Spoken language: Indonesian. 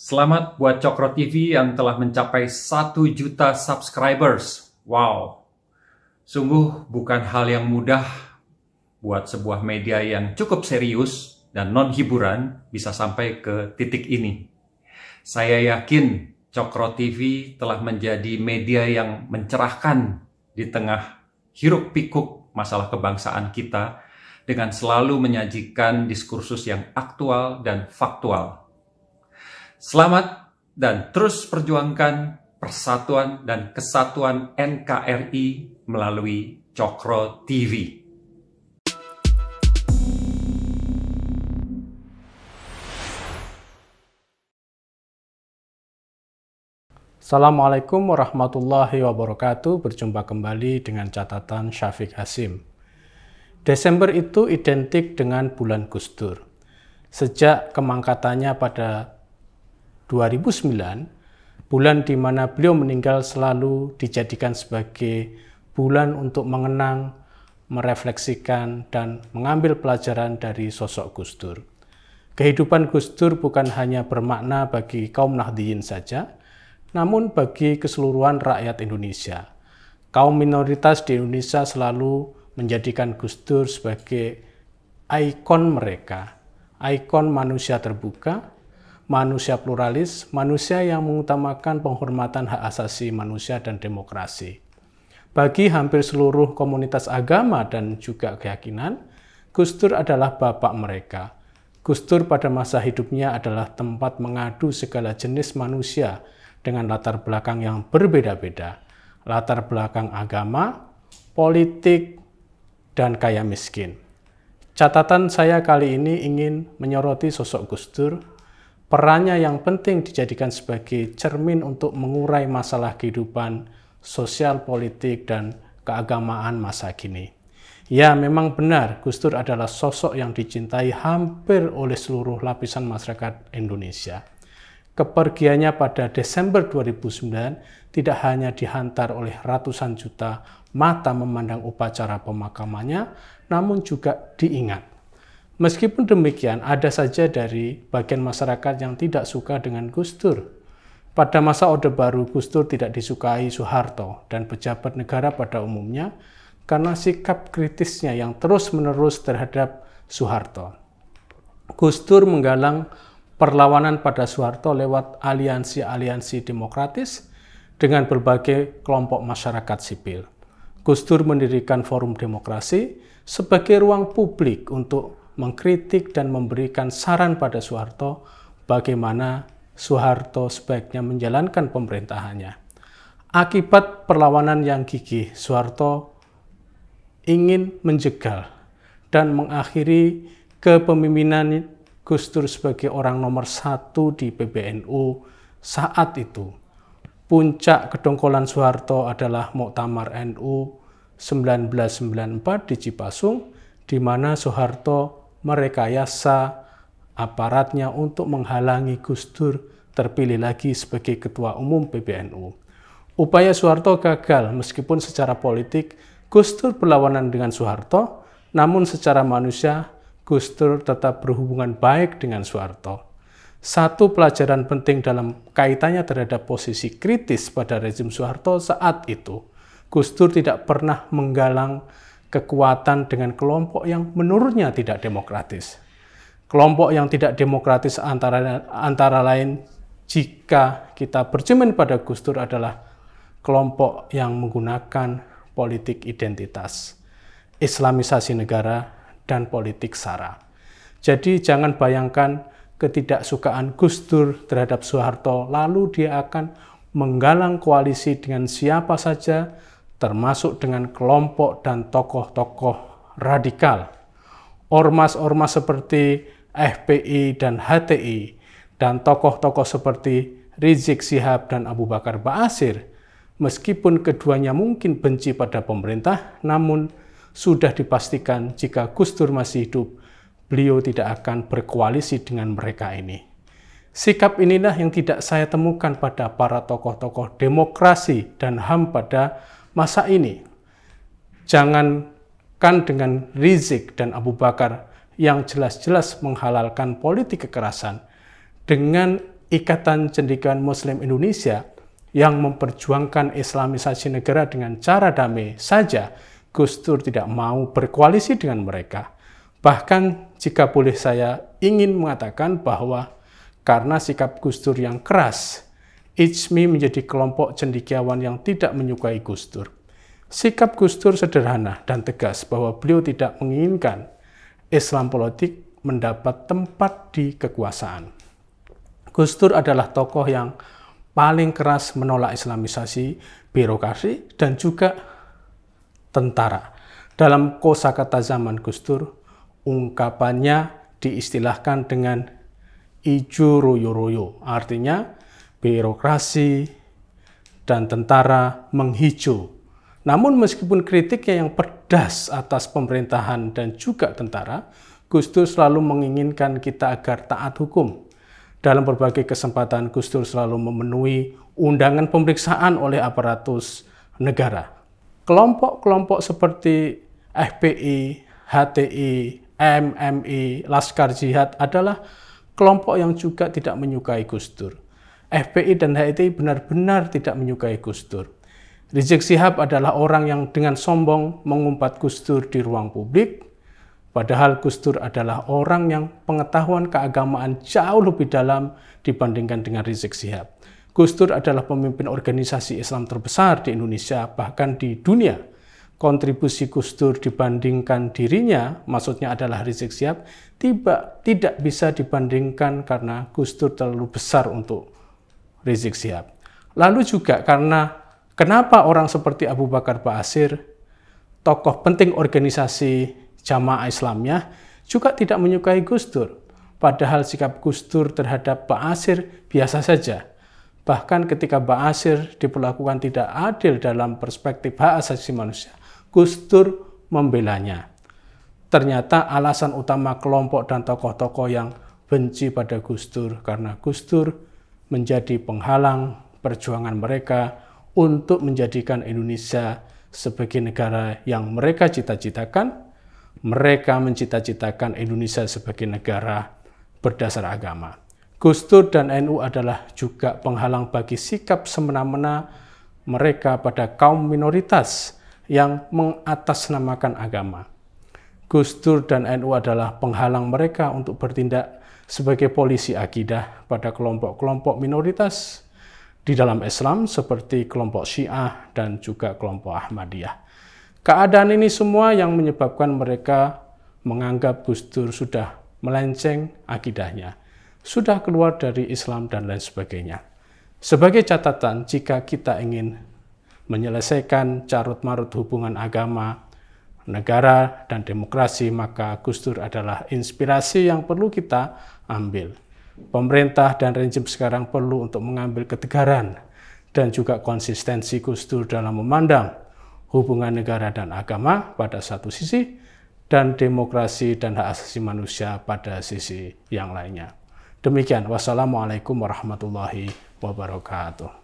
Selamat buat Cokro TV yang telah mencapai 1 juta subscribers. Wow, sungguh bukan hal yang mudah buat sebuah media yang cukup serius dan non-hiburan bisa sampai ke titik ini. Saya yakin Cokro TV telah menjadi media yang mencerahkan di tengah hiruk-pikuk masalah kebangsaan kita dengan selalu menyajikan diskursus yang aktual dan faktual. Selamat dan terus perjuangkan persatuan dan kesatuan NKRI melalui Cokro TV. Assalamualaikum warahmatullahi wabarakatuh. Berjumpa kembali dengan catatan Syafiq Hasim. Desember itu identik dengan bulan Gus Dur. Sejak kemangkatannya pada 2009, bulan di mana beliau meninggal selalu dijadikan sebagai bulan untuk mengenang, merefleksikan, dan mengambil pelajaran dari sosok Gus Dur. Kehidupan Gus Dur bukan hanya bermakna bagi kaum Nahdliyin saja, namun bagi keseluruhan rakyat Indonesia. Kaum minoritas di Indonesia selalu menjadikan Gus Dur sebagai ikon mereka, ikon manusia terbuka, manusia pluralis, manusia yang mengutamakan penghormatan hak asasi manusia dan demokrasi. Bagi hampir seluruh komunitas agama dan juga keyakinan, Gus Dur adalah bapak mereka. Gus Dur pada masa hidupnya adalah tempat mengadu segala jenis manusia dengan latar belakang yang berbeda-beda, latar belakang agama, politik, dan kaya miskin. Catatan saya kali ini ingin menyoroti sosok Gus Dur. Perannya yang penting dijadikan sebagai cermin untuk mengurai masalah kehidupan sosial, politik, dan keagamaan masa kini. Ya, memang benar, Gus Dur adalah sosok yang dicintai hampir oleh seluruh lapisan masyarakat Indonesia. Kepergiannya pada Desember 2009 tidak hanya dihantar oleh ratusan juta mata memandang upacara pemakamannya, namun juga diingat. Meskipun demikian, ada saja dari bagian masyarakat yang tidak suka dengan Gus Dur. Pada masa Orde Baru, Gus Dur tidak disukai Soeharto dan pejabat negara pada umumnya karena sikap kritisnya yang terus-menerus terhadap Soeharto. Gus Dur menggalang perlawanan pada Soeharto lewat aliansi-aliansi demokratis dengan berbagai kelompok masyarakat sipil. Gus Dur mendirikan Forum Demokrasi sebagai ruang publik untuk mengkritik dan memberikan saran pada Soeharto bagaimana Soeharto sebaiknya menjalankan pemerintahannya. Akibat perlawanan yang gigih, Soeharto ingin menjegal dan mengakhiri kepemimpinan Gus Dur sebagai orang nomor 1 di PBNU saat itu. Puncak kedongkolan Soeharto adalah Muktamar NU 1994 di Cipasung, di mana Soeharto merekayasa aparatnya untuk menghalangi Gus Dur terpilih lagi sebagai Ketua Umum PBNU. Upaya Soeharto gagal meskipun secara politik Gus Dur berlawanan dengan Soeharto, namun secara manusia Gus Dur tetap berhubungan baik dengan Soeharto. Satu pelajaran penting dalam kaitannya terhadap posisi kritis pada rezim Soeharto saat itu, Gus Dur tidak pernah menggalang kekuatan dengan kelompok yang menurutnya tidak demokratis. Kelompok yang tidak demokratis antara lain jika kita bercermin pada Gus Dur adalah kelompok yang menggunakan politik identitas, Islamisasi negara, dan politik SARA. Jadi jangan bayangkan ketidaksukaan Gus Dur terhadap Soeharto lalu dia akan menggalang koalisi dengan siapa saja, termasuk dengan kelompok dan tokoh-tokoh radikal. Ormas-ormas seperti FPI dan HTI, dan tokoh-tokoh seperti Rizik Syihab dan Abu Bakar Ba'asyir, meskipun keduanya mungkin benci pada pemerintah, namun sudah dipastikan jika Gus Dur masih hidup, beliau tidak akan berkoalisi dengan mereka ini. Sikap inilah yang tidak saya temukan pada para tokoh-tokoh demokrasi dan HAM pada masa ini. Jangankan dengan Rizik dan Abu Bakar yang jelas-jelas menghalalkan politik kekerasan, dengan Ikatan Cendekiawan Muslim Indonesia yang memperjuangkan Islamisasi negara dengan cara damai saja, Gus Dur tidak mau berkoalisi dengan mereka. Bahkan jika boleh saya ingin mengatakan bahwa karena sikap Gus Dur yang keras, ICMI menjadi kelompok cendekiawan yang tidak menyukai Gus Dur. Sikap Gus Dur sederhana dan tegas bahwa beliau tidak menginginkan Islam politik mendapat tempat di kekuasaan. Gus Dur adalah tokoh yang paling keras menolak Islamisasi, birokrasi, dan juga tentara. Dalam kosakata zaman Gus Dur, ungkapannya diistilahkan dengan ijo royo-royo, artinya birokrasi dan tentara menghijau. Namun meskipun kritiknya yang pedas atas pemerintahan dan juga tentara, Gus Dur selalu menginginkan kita agar taat hukum. Dalam berbagai kesempatan, Gus Dur selalu memenuhi undangan pemeriksaan oleh aparatus negara. Kelompok-kelompok seperti FPI, HTI, MMI, Laskar Jihad adalah kelompok yang juga tidak menyukai Gus Dur. FPI dan HTI benar-benar tidak menyukai Gus Dur. Rizik Syihab adalah orang yang dengan sombong mengumpat Gus Dur di ruang publik, padahal Gus Dur adalah orang yang pengetahuan keagamaan jauh lebih dalam dibandingkan dengan Rizik Syihab. Gus Dur adalah pemimpin organisasi Islam terbesar di Indonesia, bahkan di dunia. Kontribusi Gus Dur dibandingkan dirinya, maksudnya adalah Rizik Syihab, tidak bisa dibandingkan karena Gus Dur terlalu besar untuk Rizik Syihab. Lalu juga karena kenapa orang seperti Abu Bakar Ba'asyir, tokoh penting organisasi Jamaah Islamiyah, juga tidak menyukai Gus Dur. Padahal sikap Gus Dur terhadap Ba'asyir biasa saja. Bahkan ketika Ba'asyir diperlakukan tidak adil dalam perspektif hak asasi manusia, Gus Dur membelanya. Ternyata alasan utama kelompok dan tokoh-tokoh yang benci pada Gus Dur karena Gus Dur menjadi penghalang perjuangan mereka untuk menjadikan Indonesia sebagai negara yang mereka cita-citakan. Mereka mencita-citakan Indonesia sebagai negara berdasar agama. Gus Dur dan NU adalah juga penghalang bagi sikap semena-mena mereka pada kaum minoritas yang mengatasnamakan agama. Gus Dur dan NU adalah penghalang mereka untuk bertindak sebagai polisi akidah pada kelompok-kelompok minoritas di dalam Islam seperti kelompok Syiah dan juga kelompok Ahmadiyah. Keadaan ini semua yang menyebabkan mereka menganggap Gus Dur sudah melenceng akidahnya, sudah keluar dari Islam dan lain sebagainya. Sebagai catatan, jika kita ingin menyelesaikan carut-marut hubungan agama, negara, dan demokrasi, maka Gus Dur adalah inspirasi yang perlu kita ambil. Pemerintah dan rejim sekarang perlu untuk mengambil ketegaran dan juga konsistensi Gus Dur dalam memandang hubungan negara dan agama pada satu sisi, dan demokrasi dan hak asasi manusia pada sisi yang lainnya. Demikian, wassalamualaikum warahmatullahi wabarakatuh.